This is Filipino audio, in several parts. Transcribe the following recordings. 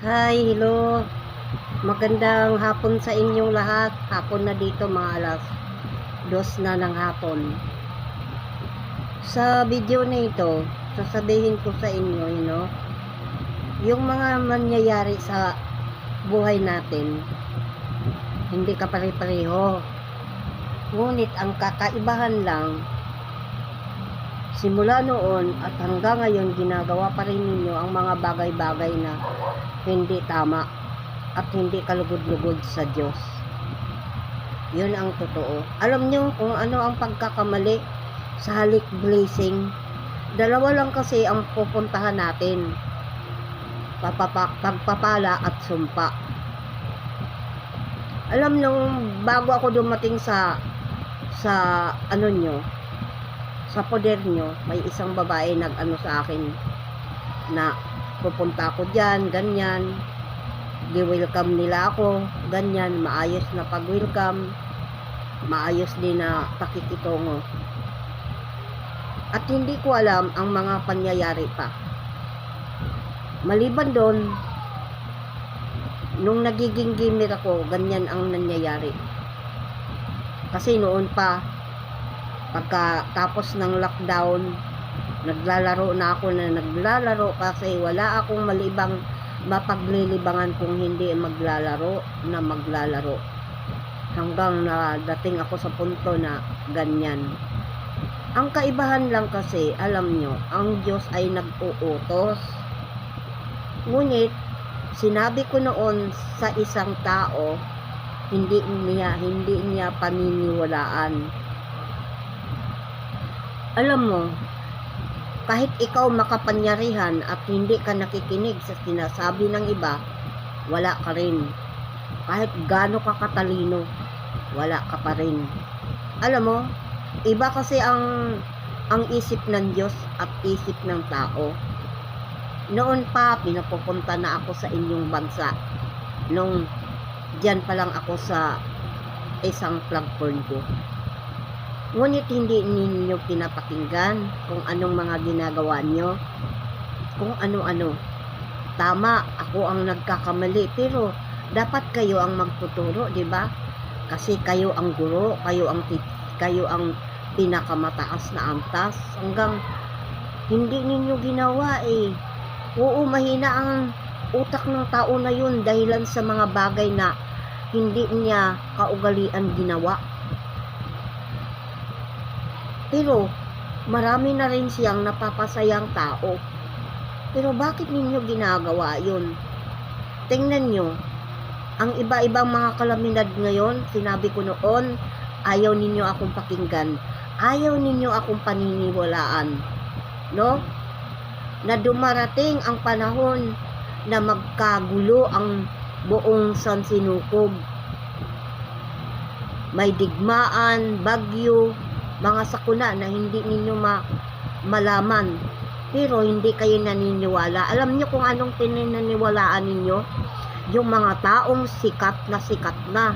Hi, hello. Magandang hapon sa inyong lahat. Hapon na dito mga alas 2 na ng hapon. Sa video na ito, sasabihin ko sa inyo, yung mga mangyayari sa buhay natin, hindi kapare-pareho. Ngunit ang kakaibahan lang, simula noon at hanggang ngayon, ginagawa pa rin ninyo ang mga bagay-bagay na hindi tama at hindi kalugod-lugod sa Diyos. Yun ang totoo. Alam nyo kung ano ang pagkakamali sa halik blessing? Dalawa lang kasi ang pupuntahan natin. Pagpapala at sumpa. Alam nyo, bago ako dumating sa ano nyo, sa poder nyo, may isang babae nag-ano sa akin na pupunta ako dyan, ganyan, di-welcome nila ako, ganyan, maayos na pag-welcome, maayos din na pakikitungo. At hindi ko alam ang mga pangyayari pa. Maliban doon, nung nagiging gamer ako, ganyan ang nangyayari. Kasi noon pa, pagkatapos ng lockdown, naglalaro na ako na naglalaro kasi wala akong malibang mapaglilibangan kung hindi maglalaro. Hanggang nadating ako sa punto na ganyan. Ang kaibahan lang kasi, alam nyo, ang Diyos ay nag-uutos. Ngunit, sinabi ko noon sa isang tao, hindi niya paniniwalaan. Alam mo, kahit ikaw makapangyarihan at hindi ka nakikinig sa sinasabi ng iba, wala ka rin. Kahit gaano ka katalino, wala ka pa rin. Alam mo, iba kasi ang isip ng Diyos at isip ng tao. Noon pa, pinapupunta na ako sa inyong bansa. Nung diyan pa lang ako sa isang platform ko. Ngunit hindi ninyo pinapakinggan kung anong mga ginagawa nyo, kung ano-ano. Tama, ako ang nagkakamali, pero dapat kayo ang magtuturo, di ba? Kasi kayo ang guro, kayo ang pinakamataas na antas, hanggang hindi ninyo ginawa eh. Oo, mahina ang utak ng tao na yun dahilan sa mga bagay na hindi niya kaugalian ginawa. Pero, marami na rin siyang napapasayang tao. Pero bakit ninyo ginagawa yun? Tingnan nyo, ang iba-ibang mga kalamidad ngayon, sinabi ko noon, ayaw ninyo akong pakinggan. Ayaw ninyo akong paniniwalaan. No? Na dumarating ang panahon na magkagulo ang buong sansinukob. May digmaan, bagyo, mga sakuna na hindi ninyo malaman, pero hindi kayo naniniwala. Alam niyo kung anong pinaniniwalaan ninyo? Yung mga taong sikat na.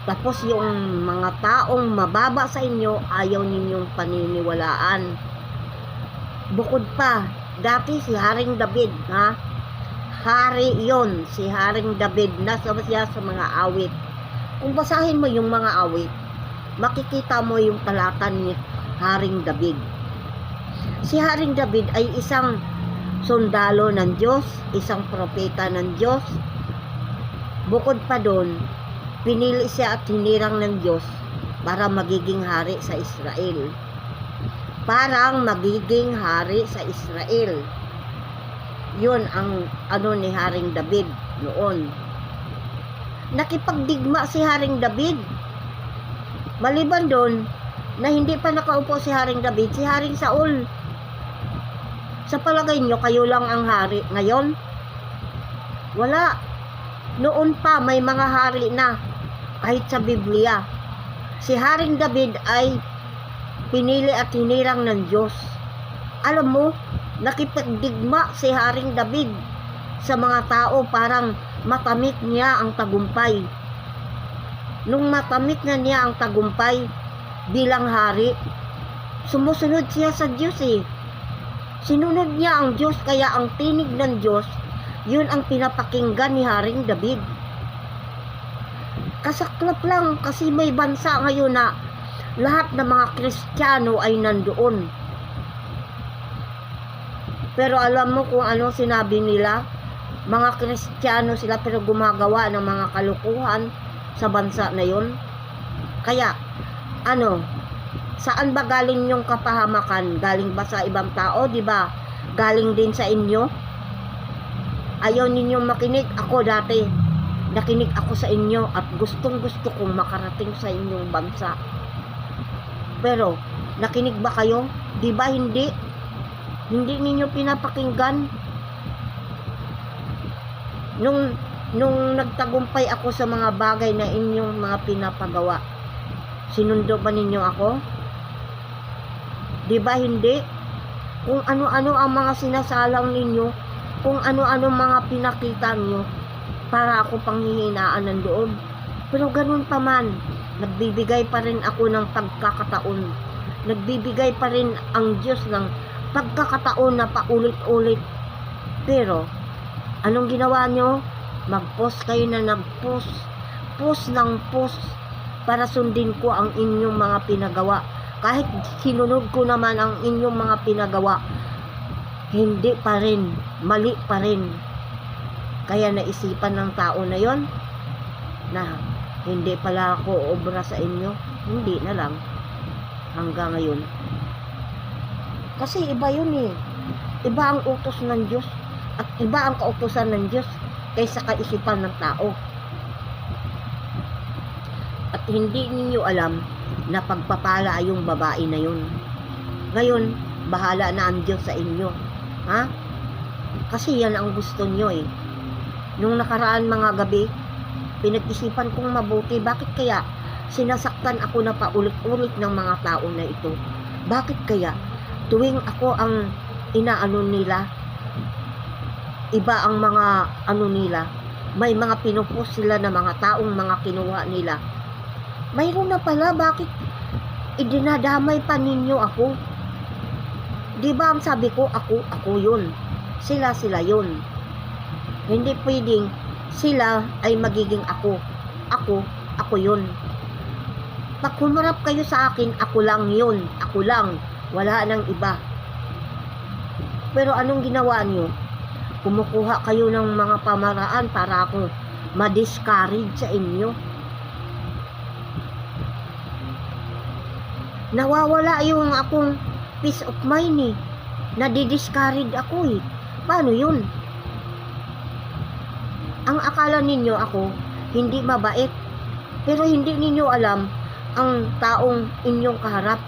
Tapos yung mga taong mababa sa inyo, ayaw ninyong paniniwalaan. Bukod pa, dati si Haring David, hari yon, si Haring David, nasa siya sa mga awit. Kung basahin mo yung mga awit, makikita mo yung talata ni Haring David. Si Haring David ay isang sundalo ng Diyos, isang propeta ng Diyos. Bukod pa doon, pinili siya at hinirang ng Diyos para magiging hari sa Israel. Yun ang ano ni Haring David noon. Nakipagdigma si Haring David. Maliban doon, na hindi pa nakaupo si Haring David, si Haring Saul. Sa palagay nyo, kayo lang ang hari ngayon? Wala. Noon pa, may mga hari na, kahit sa Biblia. Si Haring David ay pinili at hinirang ng Diyos. Alam mo, nakipagdigma si Haring David sa mga tao, parang matamit niya ang tagumpay. Nung matamit na niya ang tagumpay bilang hari, sumusunod siya sa Diyos eh. Sinunod niya ang Diyos, kaya ang tinig ng Diyos Yun ang pinapakinggan ni Haring David. Kasaklap lang kasi may bansa ngayon na lahat ng mga Kristiyano ay nandoon. Pero alam mo kung ano sinabi nila? Mga Kristiyano sila pero gumagawa ng mga kalukuhan sa bansa na yun. Kaya, saan ba galing yung kapahamakan? Galing ba sa ibang tao, di ba? Galing din sa inyo? Ayaw ninyong makinig. Ako dati, nakinig ako sa inyo at gustong gusto kong makarating sa inyong bansa. Pero, nakinig ba kayo? Di ba hindi? Hindi ninyo pinapakinggan. Nung nagtagumpay ako sa mga bagay na inyong mga pinapagawa, sinundo ba ninyo ako? Di ba hindi? Kung ano-ano ang mga sinasalang ninyo, kung ano-ano mga pinakita nyo, para ako panghihinaan ng loob. Pero ganun pa man, nagbibigay pa rin ako ng pagkakataon. Nagbibigay pa rin ang Diyos ng pagkakataon na paulit-ulit. Pero, anong ginawa nyo? Mag-post kayo na nag-post. Post ng post para sundin ko ang inyong mga pinagawa. Kahit sinunod ko naman ang inyong mga pinagawa, hindi pa rin, mali pa rin. Kaya naisipan ng tao na yon na hindi pala ako obra sa inyo. Hindi na lang hanggang ngayon. Kasi iba yun eh. Iba ang utos ng Diyos at iba ang kautusan ng Diyos kaysa kaisipan ng tao. At hindi ninyo alam na pagpapala yung babae na yun. Ngayon, bahala na ang Diyos sa inyo. Ha? Kasi yan ang gusto nyo eh. Nung nakaraan mga gabi, pinag-isipan kong mabuti, bakit kaya sinasaktan ako na paulit-ulit ng mga tao na ito? Bakit kaya tuwing ako ang inaano nila, iba ang mga nila, may mga pinupost sila na mga taong mga kinuha nila. Mayroon na pala, bakit idinadamay pa ninyo ako? Di ba ang sabi ko, ako yun. Sila yun. Hindi pwedeng sila ay magiging ako. Ako yun. Pag humarap kayo sa akin, ako lang yun. Ako lang. Wala nang iba. Pero anong ginawa niyo? Kumukuha kayo ng mga pamaraan para ako ma-discourage sa inyo. Nawawala yung akong peace of mind eh. Nadi-discourage ako eh. Paano yun? Ang akala ninyo ako hindi mabait, pero hindi ninyo alam ang taong inyong kaharap.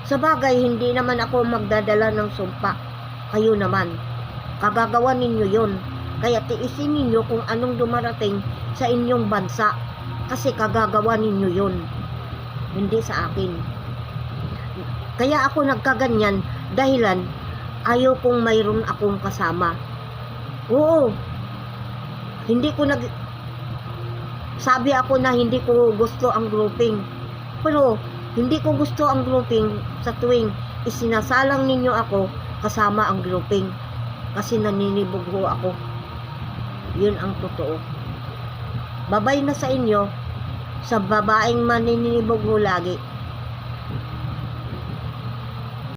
Sa bagay, hindi naman ako magdadala ng sumpa. Kayo naman. Kagagawa ninyo yon. Kaya tiisin ninyo kung anong dumarating sa inyong bansa. Kasi kagagawa ninyo yon. Hindi sa akin. Kaya ako nagkaganyan dahilan ayaw kong mayroon akong kasama. Oo. Hindi ko sabi ako na hindi ko gusto ang grouping. Pero hindi ko gusto ang grouping sa tuwing isinasalang ninyo ako kasama ang grouping. Kasi naninibog ho ako. Yun ang totoo. Babay na sa inyo sa babaeng maninibog ho lagi.